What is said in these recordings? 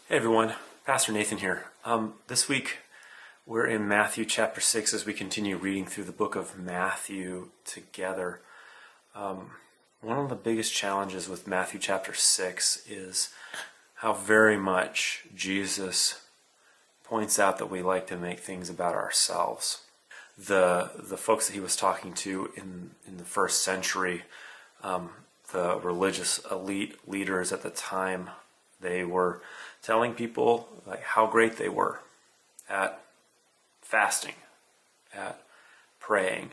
Hey everyone, Pastor Nathan here. This week we're in Matthew chapter 6 as we continue reading through the book of Matthew together. One of the biggest challenges with Matthew chapter 6 is how very much Jesus points out that we like to make things about ourselves. The folks that he was talking to in the first century, the religious elite leaders at the time, they were telling people like how great they were at fasting, at praying,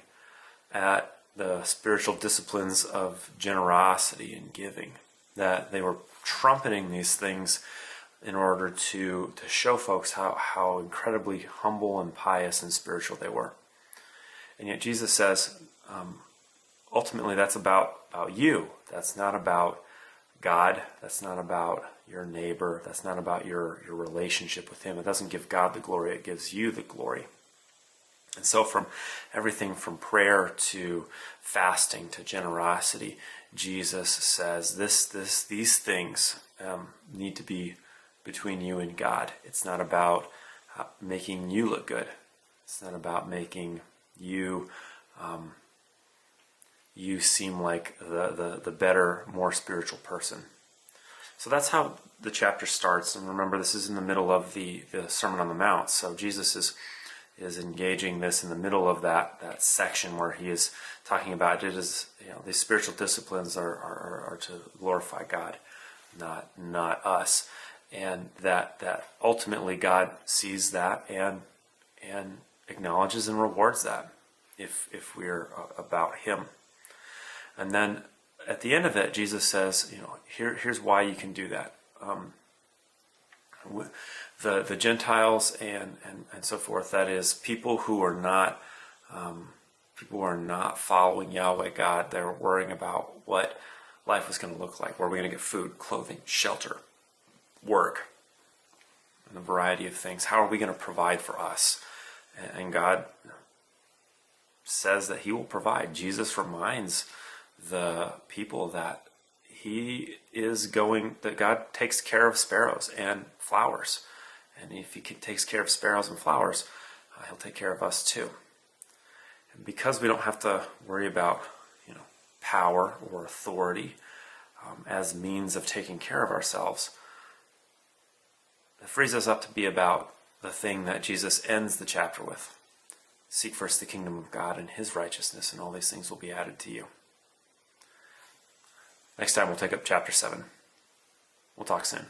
at the spiritual disciplines of generosity and giving, that they were trumpeting these things in order to show folks how incredibly humble and pious and spiritual they were. And yet Jesus says, ultimately that's about you. That's not about God. That's not about your neighbor. That's not about your relationship with him. It doesn't give God the glory. It gives you the glory. And so from everything from prayer to fasting to generosity, Jesus says these things need to be between you and God. It's not about making you look good. It's not about making you you seem like the better, more spiritual person. So that's how the chapter starts. And remember, this is in the middle of the Sermon on the Mount. So Jesus is engaging this in the middle of that section where he is talking about it as, these spiritual disciplines are to glorify God, not us. And that ultimately God sees that and acknowledges and rewards that if we're about him. And then at the end of it, Jesus says, here's why you can do that. The Gentiles and so forth, that is, people who are not following Yahweh God, they're worrying about what life is going to look like. Where are we going to get food, clothing, shelter, work, and a variety of things? How are we going to provide for us? And God says that he will provide. Jesus reminds the people that that God takes care of sparrows and flowers. And if he takes care of sparrows and flowers, he'll take care of us too. And because we don't have to worry about, power or authority as means of taking care of ourselves, it frees us up to be about the thing that Jesus ends the chapter with. Seek first the kingdom of God and his righteousness, and all these things will be added to you. Next time we'll take up chapter 7. We'll talk soon.